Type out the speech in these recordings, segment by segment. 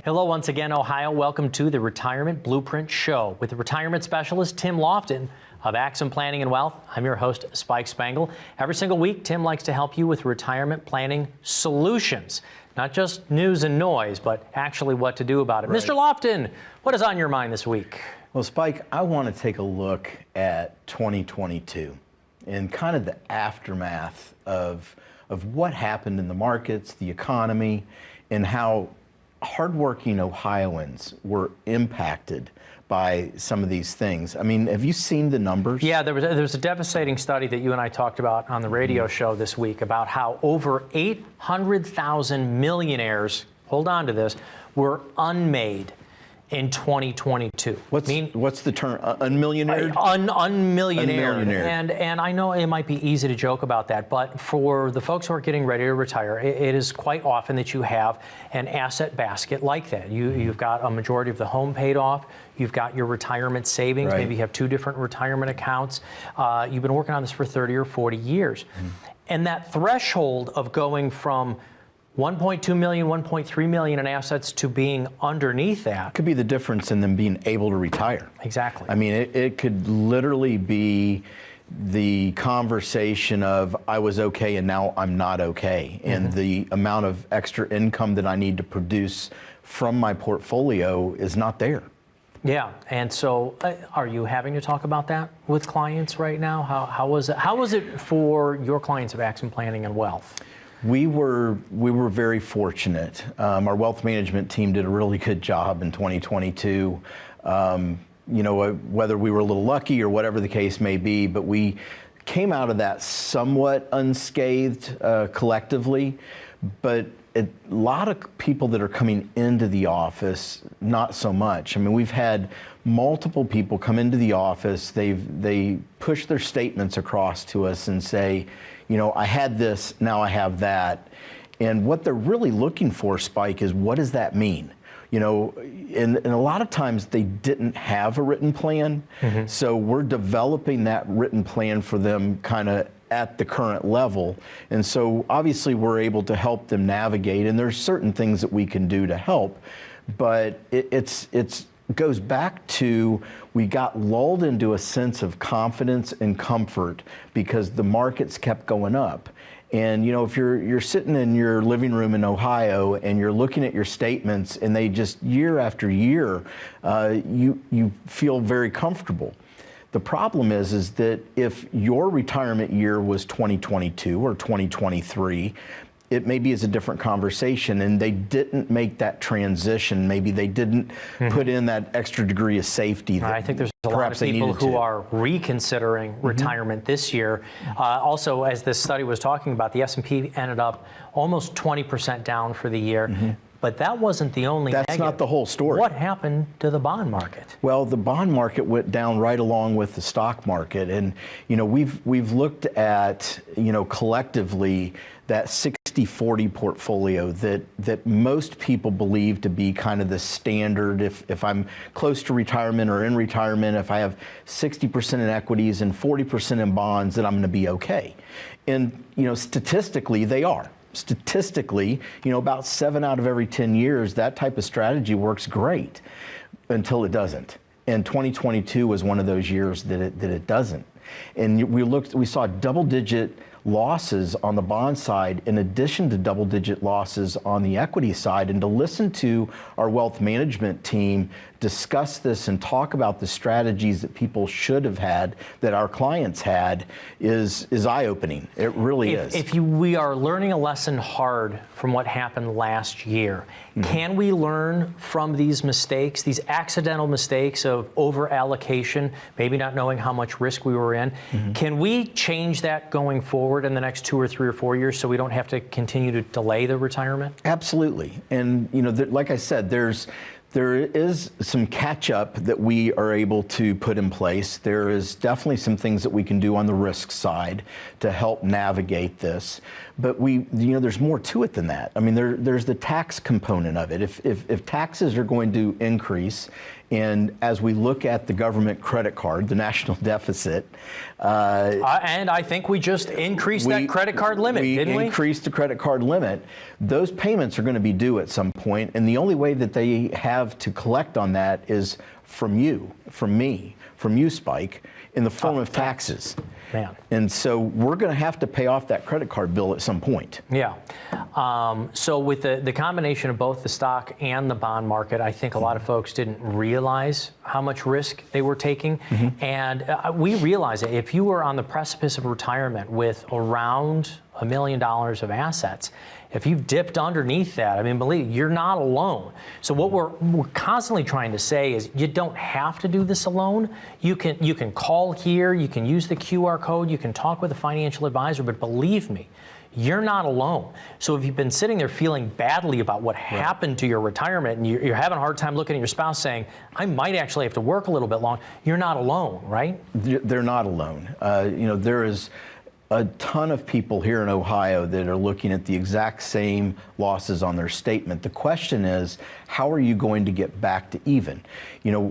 Hello once again, Ohio. Welcome to the Retirement Blueprint Show with the retirement specialist, Tim Lofton of Axim Planning and Wealth. I'm your host, Spike Spengel. Every single week, Tim likes to help you with retirement planning solutions. Not just news and noise, but actually what to do about it. Right. Mr. Lofton, what is on your mind this week? Well, Spike, I want to take a look at 2022 and kind of the aftermath of what happened in the markets, the economy, and how hardworking Ohioans were impacted by some of these things. I mean, have you seen the numbers? Yeah, there was a devastating study that you and I talked about on the radio show this week about how over 800,000 millionaires, hold on to this, were unmade in 2022. What's the term? UnMillionared? UnMillionared. And I know it might be easy to joke about that, but for the folks who are getting ready to retire, it is quite often that you have an asset basket like that. You've got a majority of the home paid off. You've got your retirement savings. Right. Maybe you have two different retirement accounts. You've been working on this for 30 or 40 years. And that threshold of going from 1.2 million, 1.3 million in assets to being underneath that could be the difference in them being able to retire. Exactly. I mean, it could literally be the conversation of I was okay and now I'm not okay, and the amount of extra income that I need to produce from my portfolio is not there. Yeah, and so are you having to talk about that with clients right now? How was it for your clients of Axim Planning and Wealth? We were very fortunate. Our wealth management team did a really good job in 2022. You know, whether we were a little lucky or whatever the case may be, but we came out of that somewhat unscathed collectively. But a lot of people that are coming into the office, not so much. I mean, we've had multiple people come into the office. They push their statements across to us and say, you know, I had this, now I have that. And what they're really looking for, Spike, is what does that mean? You know, and a lot of times they didn't have a written plan. So we're developing that written plan for them kind of at the current level. And so obviously we're able to help them navigate, and there's certain things that we can do to help. But it goes back to we got lulled into a sense of confidence and comfort because the markets kept going up. And you know, if you're sitting in your living room in Ohio and you're looking at your statements and they just year after year, you feel very comfortable. The problem is that if your retirement year was 2022 or 2023, it maybe is a different conversation, and they didn't make that transition. Maybe they didn't put in that extra degree of safety. That I think there's a lot of people who are reconsidering retirement this year. Also, as this study was talking about, the S&P ended up almost 20% down for the year. But that wasn't the only negative. That's not the whole story. What happened to the bond market? Well, the bond market went down right along with the stock market. And, you know, we've looked at, you know, collectively that 60-40 portfolio that most people believe to be kind of the standard. If I'm close to retirement or in retirement, if I have 60% in equities and 40% in bonds, then I'm going to be okay. And, you know, statistically, they are. Statistically, you know, about 7 out of every 10 years, that type of strategy works great until it doesn't. And 2022 was one of those years that it doesn't. And we saw double-digit losses on the bond side in addition to double-digit losses on the equity side. And to listen to our wealth management team discuss this and talk about the strategies that people should have had, that our clients had, is eye-opening. It really is. If we are learning a lesson hard from what happened last year, can we learn from these mistakes, these accidental mistakes of over-allocation, maybe not knowing how much risk we were in? Can we change that going forward in the next 2 or 3 or 4 years so we don't have to continue to delay the retirement? Absolutely. And, you know, like I said, there is some catch-up that we are able to put in place. There is definitely some things that we can do on the risk side to help navigate this. But there's more to it than that. I mean, there's the tax component of it. If taxes are going to increase And as we look at the government credit card, the national deficit. And I think we just increased that credit card limit, didn't we? We increased the credit card limit. Those payments are going to be due at some point, and the only way that they have to collect on that is from you, from me, from you, Spike, in the form of taxes. Man. And so we're going to have to pay off that credit card bill at some point. Yeah. So with the combination of both the stock and the bond market, I think a lot of folks didn't realize how much risk they were taking. And we realize that if you were on the precipice of retirement with around $1 million of assets, if you've dipped underneath that, I mean, believe you're not alone. So what we're constantly trying to say is you don't have to do this alone. You can call here, you can use the QR code, you can talk with a financial advisor, but believe me, you're not alone. So if you've been sitting there feeling badly about what happened to your retirement and you're having a hard time looking at your spouse saying, I might actually have to work a little bit long, you're not alone, right? They're not alone. There is a ton of people here in Ohio that are looking at the exact same losses on their statement. The question is, how are you going to get back to even?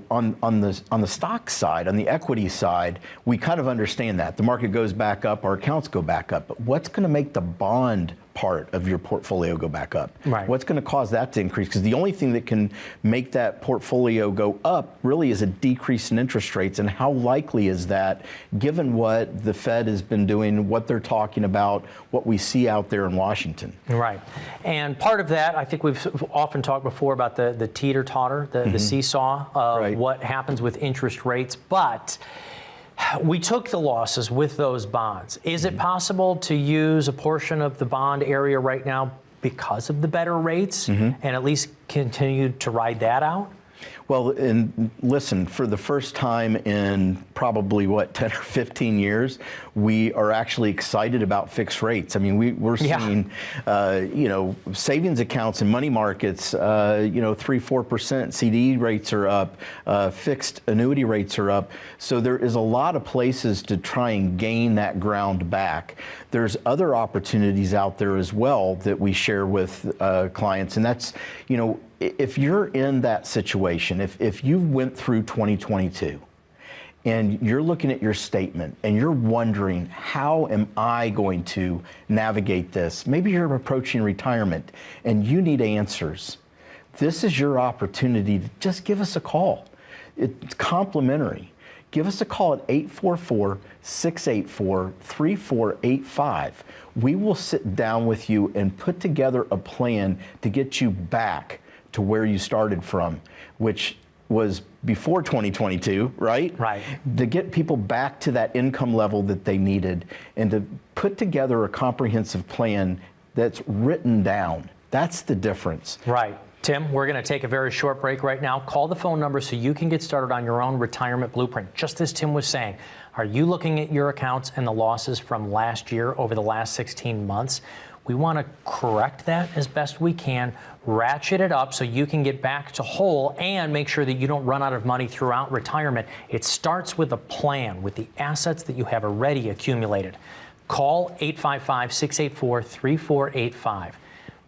On the stock side, on the equity side, we kind of understand that. The market goes back up, our accounts go back up. But what's going to make the bond part of your portfolio go back up? Right. What's going to cause that to increase? Because the only thing that can make that portfolio go up really is a decrease in interest rates. And how likely is that, given what the Fed has been doing, what they're talking about, what we see out there in Washington? Right. And part of that, I think we've often talked before about the teeter-totter, the seesaw of what happens with interest rates. But we took the losses with those bonds. Is it possible to use a portion of the bond area right now because of the better rates and at least continue to ride that out? Well, and listen, for the first time in probably, 10 or 15 years, we are actually excited about fixed rates. I mean, we're seeing, savings accounts and money markets, 3-4%. CD rates are up, fixed annuity rates are up. So there is a lot of places to try and gain that ground back. There's other opportunities out there as well that we share with clients, and that's, if you're in that situation, if you went through 2022 and you're looking at your statement and you're wondering, how am I going to navigate this? Maybe you're approaching retirement and you need answers. This is your opportunity to just give us a call. It's complimentary. Give us a call at 844-684-3485. We will sit down with you and put together a plan to get you back to where you started from, which was before 2022, right? Right. To get people back to that income level that they needed and to put together a comprehensive plan that's written down. That's the difference. Right. Tim, we're going to take a very short break right now. Call the phone number so you can get started on your own retirement blueprint. Just as Tim was saying, are you looking at your accounts and the losses from last year over the last 16 months? We want to correct that as best we can, ratchet it up so you can get back to whole and make sure that you don't run out of money throughout retirement. It starts with a plan, with the assets that you have already accumulated. Call 855-684-3485.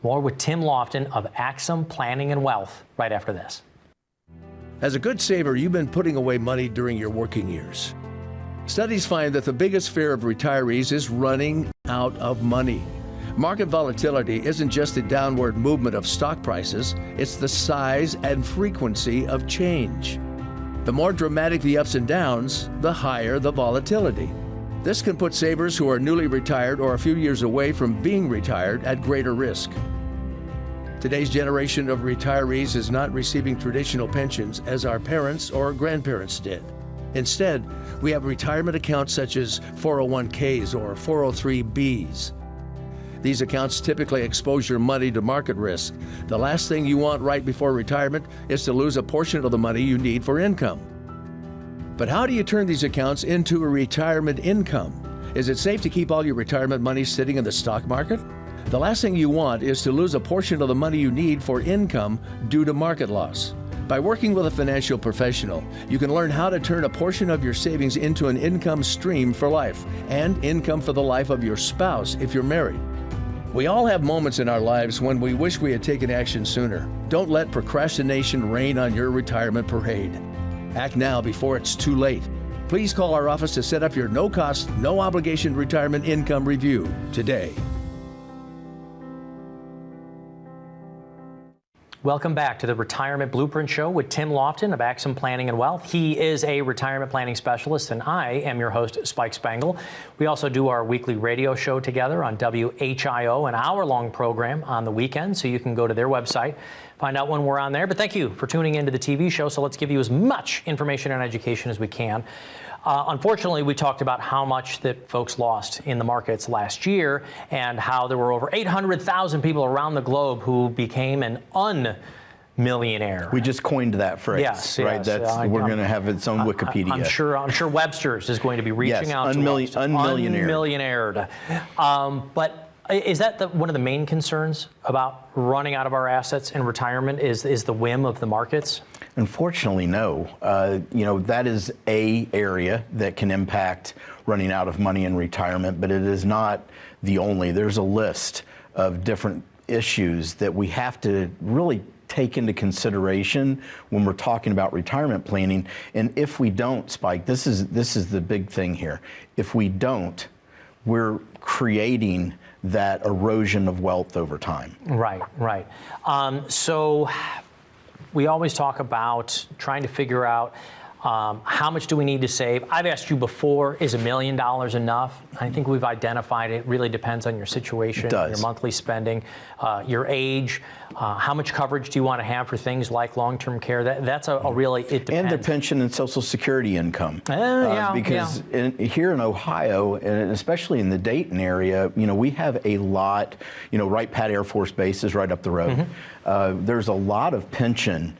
More with Tim Lofton of Axim Planning and Wealth right after this. As a good saver, you've been putting away money during your working years. Studies find that the biggest fear of retirees is running out of money. Market volatility isn't just the downward movement of stock prices, it's the size and frequency of change. The more dramatic the ups and downs, the higher the volatility. This can put savers who are newly retired or a few years away from being retired at greater risk. Today's generation of retirees is not receiving traditional pensions as our parents or grandparents did. Instead, we have retirement accounts such as 401ks or 403bs. These accounts typically expose your money to market risk. The last thing you want right before retirement is to lose a portion of the money you need for income. But how do you turn these accounts into a retirement income? Is it safe to keep all your retirement money sitting in the stock market? The last thing you want is to lose a portion of the money you need for income due to market loss. By working with a financial professional, you can learn how to turn a portion of your savings into an income stream for life and income for the life of your spouse if you're married. We all have moments in our lives when we wish we had taken action sooner. Don't let procrastination reign on your retirement parade. Act now before it's too late. Please call our office to set up your no-cost, no-obligation retirement income review today. Welcome back to the Retirement Blueprint Show with Tim Lofton of Axim Planning and Wealth. He is a retirement planning specialist, and I am your host, Spike Spengel. We also do our weekly radio show together on WHIO, an hour-long program on the weekend, so you can go to their website, find out when we're on there. But thank you for tuning into the TV show, so let's give you as much information and education as we can. Unfortunately, we talked about how much that folks lost in the markets last year and how there were over 800,000 people around the globe who became an UnMillionaire. We just coined that phrase, yes, right? Yes. We're going to have its own Wikipedia. I'm sure Webster's is going to be reaching out to us. UnMillionared. But is that one of the main concerns about running out of our assets in retirement? Is the whim of the markets? Unfortunately, no. That is a area that can impact running out of money in retirement, but it is not the only. There's a list of different issues that we have to really take into consideration when we're talking about retirement planning. And if we don't, Spike, this is the big thing here. If we don't, we're creating that erosion of wealth over time. Right. So we always talk about trying to figure out how much do we need to save. I've asked you before, is $1 million enough? I think we've identified it really depends on your situation, your monthly spending, your age, how much coverage do you want to have for things like long-term care. That's a really, it depends. And their pension and Social Security income. Because here in Ohio, and especially in the Dayton area, we have a lot, Wright Pat Air Force Base is right up the road. There's a lot of pension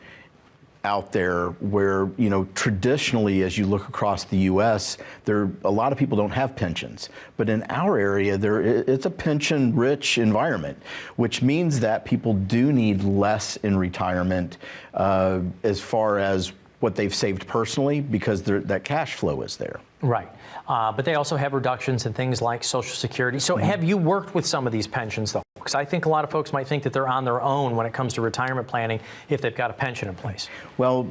out there where, traditionally, as you look across the U.S., a lot of people don't have pensions. But in our area, it's a pension-rich environment, which means that people do need less in retirement as far as what they've saved personally, because that cash flow is there. Right. But they also have reductions in things like Social Security. So have you worked with some of these pensions, though? Because I think a lot of folks might think that they're on their own when it comes to retirement planning if they've got a pension in place. Well,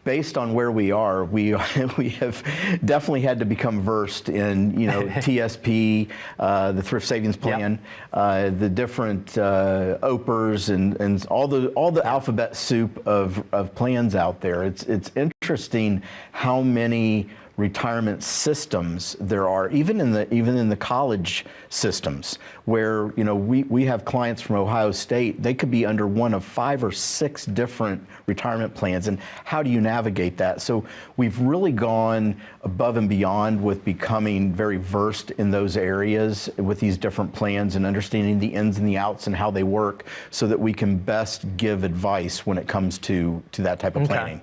based on where we are, we have definitely had to become versed in, TSP, the Thrift Savings Plan, the different OPRs and all the alphabet soup of plans out there. It's interesting how many retirement systems there are, even in the college systems, where we have clients from Ohio State. They could be under one of 5 or 6 different retirement plans, and how do you navigate that? So we've really gone above and beyond with becoming very versed in those areas with these different plans and understanding the ins and the outs and how they work, so that we can best give advice when it comes to that type of planning.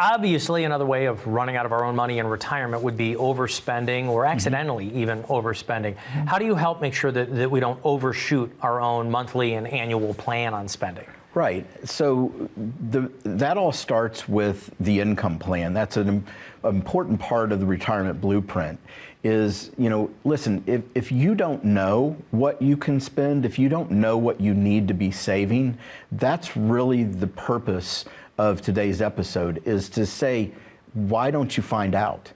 Obviously, another way of running out of our own money in retirement would be overspending or accidentally even overspending. How do you help make sure that we don't overshoot our own monthly and annual plan on spending? Right. So that all starts with the income plan. That's an important part of the retirement blueprint. Is, listen, if you don't know what you can spend, if you don't know what you need to be saving, that's really the purpose of today's episode, is to say, why don't you find out?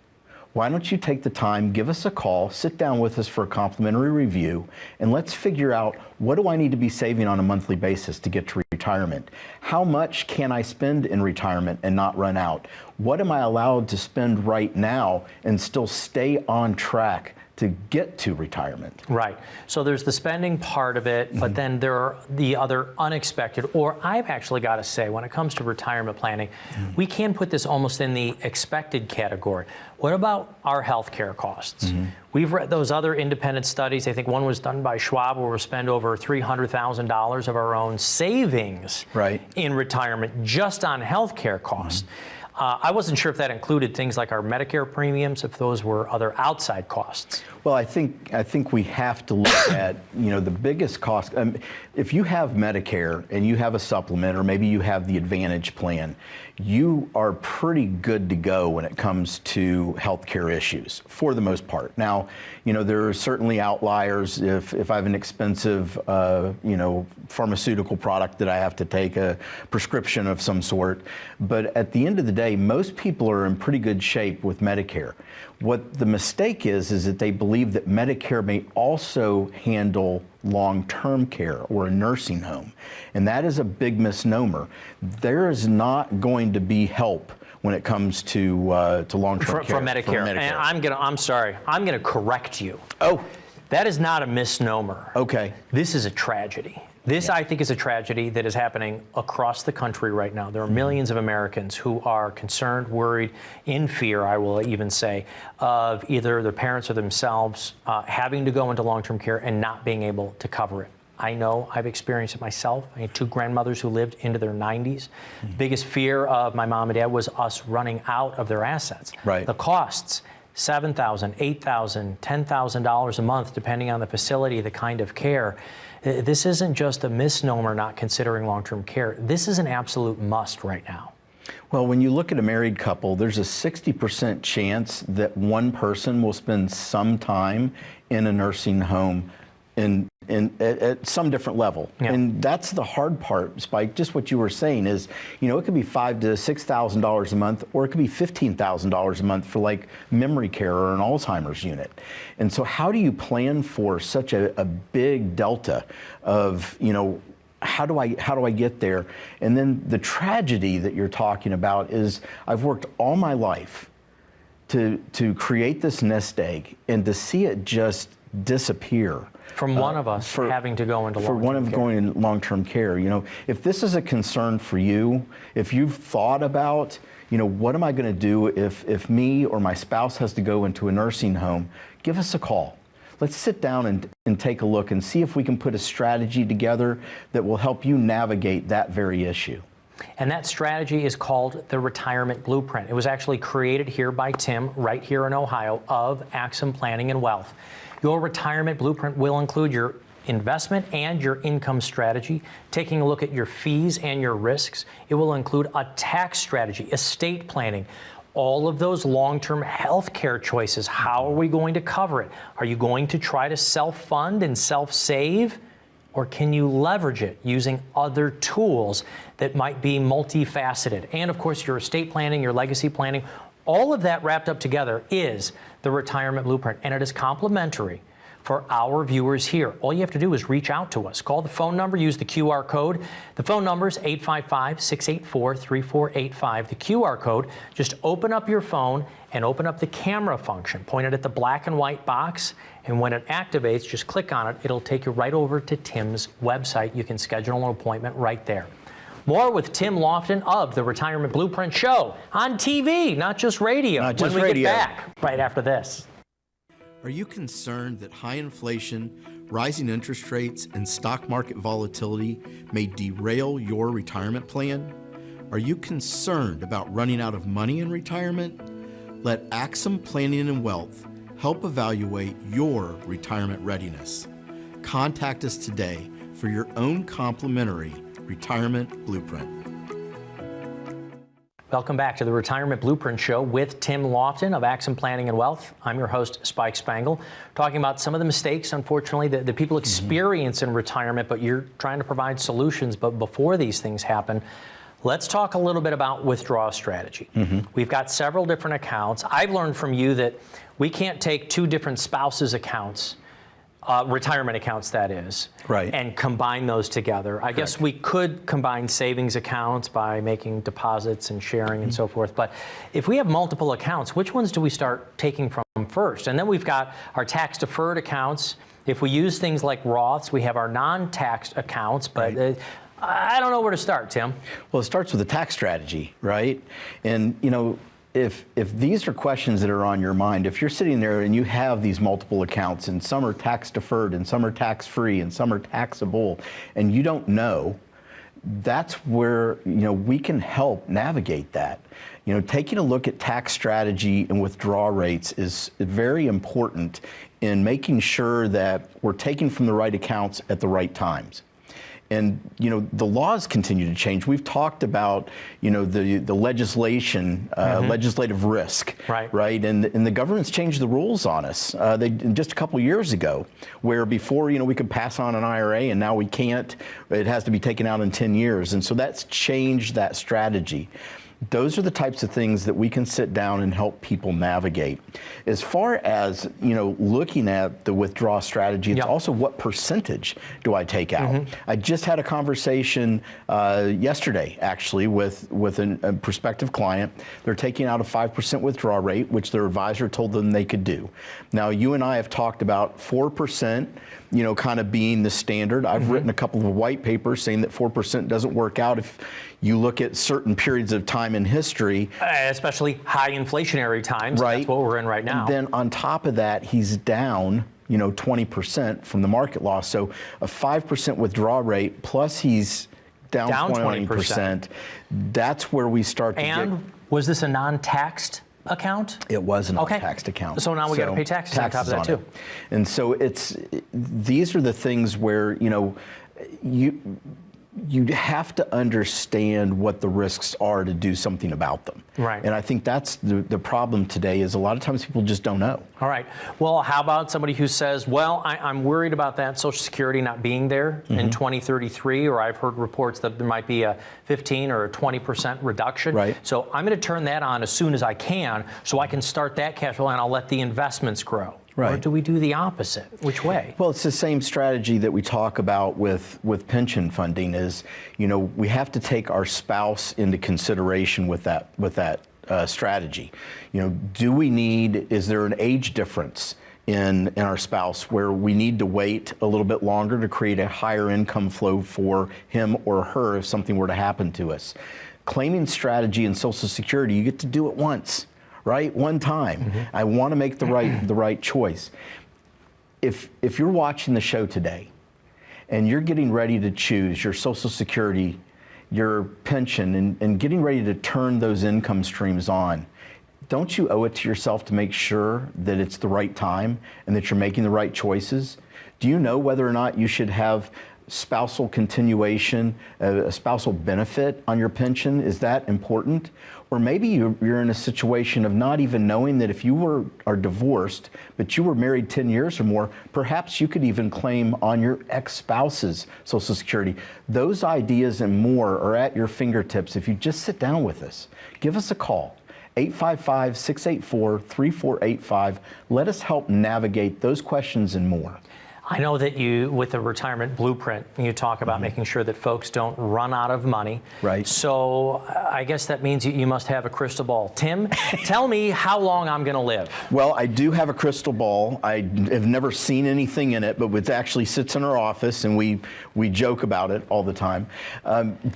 Why don't you take the time, give us a call, sit down with us for a complimentary review, and let's figure out, what do I need to be saving on a monthly basis to get to retirement? How much can I spend in retirement and not run out? What am I allowed to spend right now and still stay on track to get to retirement? Right. So there's the spending part of it, but then there are the other unexpected, or I've actually got to say, when it comes to retirement planning, we can put this almost in the expected category. What about our health care costs? We've read those other independent studies. I think one was done by Schwab, where we spend over $300,000 of our own savings in retirement just on health care costs. I wasn't sure if that included things like our Medicare premiums, if those were other outside costs. Well, I think we have to look at, the biggest cost. If you have Medicare and you have a supplement, or maybe you have the Advantage plan, you are pretty good to go when it comes to healthcare issues, for the most part. Now, there are certainly outliers. If I have an expensive, pharmaceutical product that I have to take a prescription of some sort, but at the end of the day, most people are in pretty good shape with Medicare. What the mistake is that they believe that Medicare may also handle long-term care or a nursing home. And that is a big misnomer. There is not going to be help when it comes to long-term care. For Medicare. And I'm sorry, I'm gonna correct you. Oh. That is not a misnomer. Okay. This is a tragedy. This, I think, is a tragedy that is happening across the country right now. There are millions of Americans who are concerned, worried, in fear, I will even say, of either their parents or themselves having to go into long-term care and not being able to cover it. I know, I've experienced it myself. I had two grandmothers who lived into their 90s. The biggest fear of my mom and dad was us running out of their assets. Right. The costs, $7,000, $8,000, $10,000 a month, depending on the facility, the kind of care. This isn't just a misnomer not considering long-term care. This is an absolute must right now. Well, when you look at a married couple, there's a 60% chance that one person will spend some time in a nursing home at some different level. Yeah. And that's the hard part, Spike. Just what you were saying is, it could be $5,000 to $6,000 a month, or it could be $15,000 a month for like memory care or an Alzheimer's unit. And so how do you plan for such a big delta of, how do I get there? And then the tragedy that you're talking about is I've worked all my life to create this nest egg, and to see it just disappear. From one of us having to go into long-term care. For one of going in long-term care. If this is a concern for you, if you've thought about, what am I going to do if me or my spouse has to go into a nursing home, give us a call. Let's sit down and take a look and see if we can put a strategy together that will help you navigate that very issue. And that strategy is called the Retirement Blueprint. It was actually created here by Tim, right here in Ohio, of Axim Planning and Wealth. Your retirement blueprint will include your investment and your income strategy, taking a look at your fees and your risks. It will include a tax strategy, estate planning, all of those long-term health care choices. How are we going to cover it? Are you going to try to self-fund and self-save? Or can you leverage it using other tools that might be multifaceted? And of course, your estate planning, your legacy planning, all of that wrapped up together is the Retirement Blueprint, and it is complimentary for our viewers here. All you have to do is reach out to us. Call the phone number, use the QR code. The phone number is 855-684-3485. The QR code, just open up your phone and open up the camera function. Point it at the black and white box, and when it activates, just click on it. It'll take you right over to Tim's website. You can schedule an appointment right there. More with Tim Lofton of the Retirement Blueprint Show on TV, not just radio. Not just when we radio. get back right after this. Are you concerned that high inflation, rising interest rates, and stock market volatility may derail your retirement plan? Are you concerned about running out of money in retirement? Let Axim Planning and Wealth help evaluate your retirement readiness. Contact us today for your own complimentary Retirement Blueprint. Welcome back to the Retirement Blueprint Show with Tim Lofton of Axim Planning and Wealth. I'm your host, Spike Spengel, talking about some of the mistakes, unfortunately, that people experience in retirement, but you're trying to provide solutions. But before these things happen, let's talk a little bit about withdrawal strategy. We've got several different accounts. I've learned from you that we can't take two different spouses' accounts, retirement accounts that is, right, and combine those together. I guess we could combine savings accounts by making deposits and sharing and so forth, but if we have multiple accounts, which ones do we start taking from first? And then we've got our tax deferred accounts. If we use things like Roths, we have our non-taxed accounts, but I don't know where to start, Tim. Well, it starts with a tax strategy, right? And if these are questions that are on your mind, if you're sitting there and you have these multiple accounts and some are tax deferred and some are tax free and some are taxable, and you don't know, that's where, we can help navigate that. Taking a look at tax strategy and withdrawal rates is very important in making sure that we're taking from the right accounts at the right times. And, the laws continue to change. We've talked about, the legislation, legislative risk, right? And the government's changed the rules on us. They just a couple years ago, where before, we could pass on an IRA and now we can't. It has to be taken out in 10 years. And so that's changed that strategy. Those are the types of things that we can sit down and help people navigate. As far as, looking at the withdrawal strategy, it's also what percentage do I take out? I just had a conversation yesterday, actually, with a prospective client. They're taking out a 5% withdrawal rate, which their advisor told them they could do. Now, you and I have talked about 4%, kind of being the standard. I've written a couple of white papers saying that 4% doesn't work out if you look at certain periods of time in history. Especially high inflationary times. Right. That's what we're in right now. And then on top of that, he's down, 20% from the market loss. So a 5% withdrawal rate, plus he's down 20%. That's where we start to And was this a non-taxed account? It was a non-taxed account. So now we got to pay taxes on top of that too. And so these are the things where, you have to understand what the risks are to do something about them. Right. And I think that's the problem today is a lot of times people just don't know. All right. Well, how about somebody who says, well, I'm worried about that Social Security not being there in 2033, or I've heard reports that there might be a 15 or a 20% reduction. Right. So I'm going to turn that on as soon as I can so I can start that cash flow and I'll let the investments grow. Right. Or do we do the opposite? Which way? Well, it's the same strategy that we talk about with pension funding is, we have to take our spouse into consideration with that strategy. Is there an age difference in our spouse where we need to wait a little bit longer to create a higher income flow for him or her if something were to happen to us? Claiming strategy in Social Security, you get to do it once. Right? One time. I want to make the right choice. If you're watching the show today and you're getting ready to choose your Social Security, your pension, and getting ready to turn those income streams on, don't you owe it to yourself to make sure that it's the right time and that you're making the right choices? Do you know whether or not you should have spousal continuation, a spousal benefit on your pension? Is that important? Or maybe you're in a situation of not even knowing that if you are divorced, but you were married 10 years or more, perhaps you could even claim on your ex-spouse's Social Security. Those ideas and more are at your fingertips if you just sit down with us. Give us a call. 855-684-3485. Let us help navigate those questions and more. I know that you, with the retirement blueprint, you talk about making sure that folks don't run out of money. Right. So I guess that means you must have a crystal ball. Tim, tell me how long I'm going to live. Well, I do have a crystal ball. I have never seen anything in it, but it actually sits in our office, and we joke about it all the time.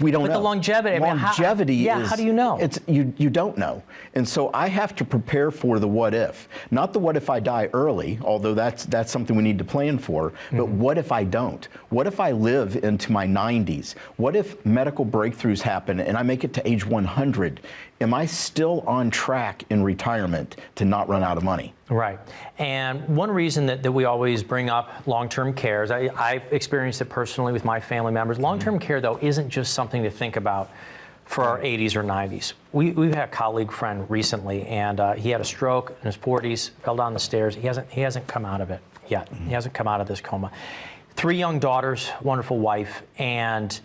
We don't know. But the longevity. Longevity is... how do you know? You don't know. And so I have to prepare for the what if. Not the what if I die early, although that's something we need to plan for. But what if I don't? What if I live into my 90s? What if medical breakthroughs happen and I make it to age 100? Am I still on track in retirement to not run out of money? Right. And one reason that we always bring up long-term care is I've experienced it personally with my family members. Long-term care, though, isn't just something to think about for our 80s or 90s. We've had a colleague friend recently, and he had a stroke in his 40s, fell down the stairs. He hasn't come out of it yet. He hasn't come out of this coma. 3 young daughters, wonderful wife, and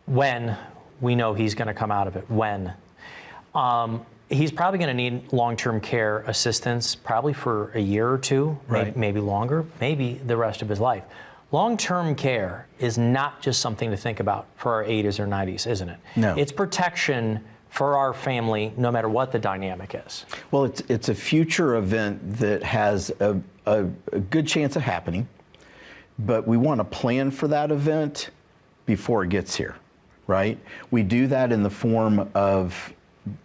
when we know he's going to come out of it, when. He's probably going to need long-term care assistance probably for a year or two, right. maybe longer, maybe the rest of his life. Long-term care is not just something to think about for our 80s or 90s, isn't it? No. It's protection for our family, no matter what the dynamic is. Well, it's a future event that has a good chance of happening, but we want to plan for that event before it gets here, right? We do that in the form of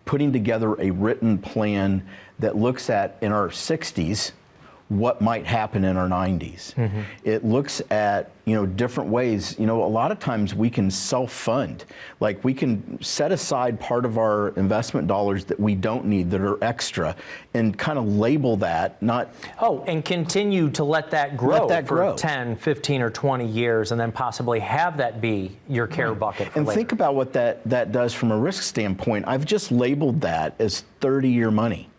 putting together a written plan that looks at, in our 60s, what might happen in our 90s. It looks at, different ways. A lot of times we can self-fund. Like we can set aside part of our investment dollars that we don't need, that are extra, and kind of label that, not... Oh, and continue to let that grow for 10, 15, or 20 years, and then possibly have that be your care bucket for And later. think about what that does from a risk standpoint. I've just labeled that as 30-year money.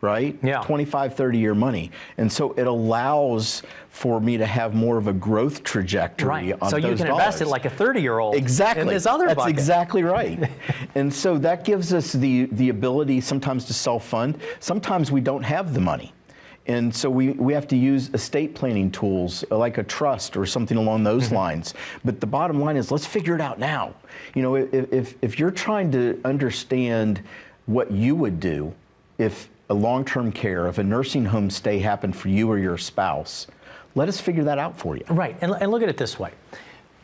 Right? Yeah. 25, 30-year money. And so it allows for me to have more of a growth trajectory on those dollars. So you can invest it like a 30-year-old exactly. in this other That's bucket. exactly right. And so that gives us the ability sometimes to self-fund. Sometimes we don't have the money. And so we have to use estate planning tools like a trust or something along those lines. But the bottom line is, let's figure it out now. If you're trying to understand what you would do if a long-term care, if a nursing home stay happened for you or your spouse, let us figure that out for you. Right, and look at it this way.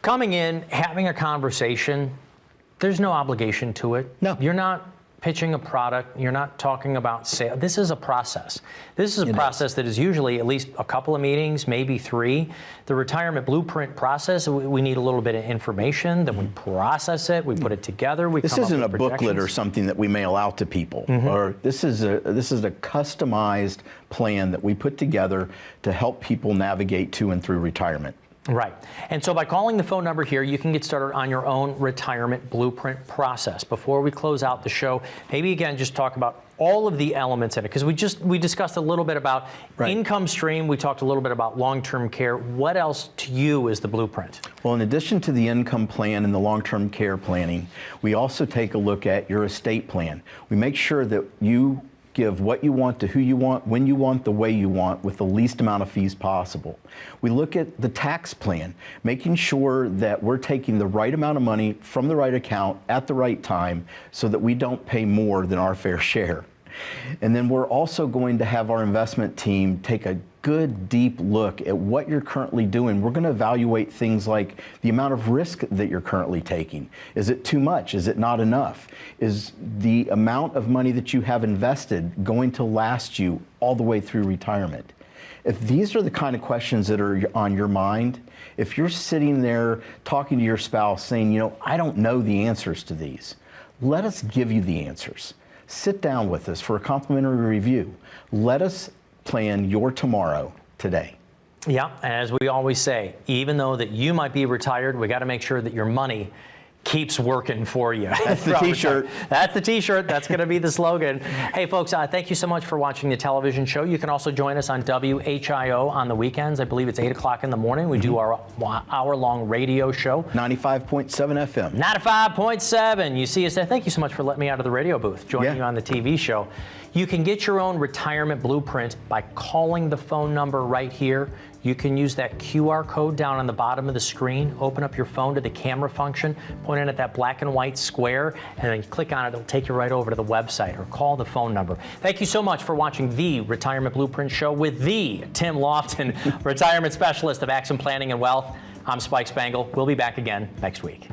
Coming in, having a conversation, there's no obligation to it. No. You're not pitching a product, you're not talking about sale. This is a process. This is a process that is usually at least a couple of meetings, maybe 3. The retirement blueprint process, we need a little bit of information, then we process it, we put it together, we This come up isn't a with booklet or projections. something that we mail out to people. Or this is a customized plan that we put together to help people navigate to and through retirement. Right. And so by calling the phone number here, you can get started on your own retirement blueprint process. Before we close out the show, maybe again, just talk about all of the elements in it, because we discussed a little bit about income stream. We talked a little bit about long-term care. What else to you is the blueprint? Well, in addition to the income plan and the long-term care planning, we also take a look at your estate plan. We make sure that you give what you want to who you want, when you want, the way you want, with the least amount of fees possible. We look at the tax plan, making sure that we're taking the right amount of money from the right account at the right time so that we don't pay more than our fair share. And then we're also going to have our investment team take a good deep look at what you're currently doing. We're going to evaluate things like the amount of risk that you're currently taking. Is it too much? Is it not enough? Is the amount of money that you have invested going to last you all the way through retirement? If these are the kind of questions that are on your mind, if you're sitting there talking to your spouse saying, I don't know the answers to these, let us give you the answers. Sit down with us for a complimentary review. Let us plan your tomorrow today. Yeah, and as we always say, even though that you might be retired, we got to make sure that your money keeps working for you. That's the t-shirt. That's the t-shirt. That's going to be the slogan. Hey, folks, thank you so much for watching the television show. You can also join us on WHIO on the weekends. I believe it's 8 o'clock in the morning. We do our hour-long radio show. 95.7 FM. 95.7. You see us there. Thank you so much for letting me out of the radio booth, joining you on the TV show. You can get your own retirement blueprint by calling the phone number right here. You can use that QR code down on the bottom of the screen, open up your phone to the camera function, point it at that black and white square, and then click on it. It'll take you right over to the website, or call the phone number. Thank you so much for watching the Retirement Blueprint Show with the Tim Lofton, retirement specialist of Axim Planning and Wealth. I'm Spike Spengel. We'll be back again next week.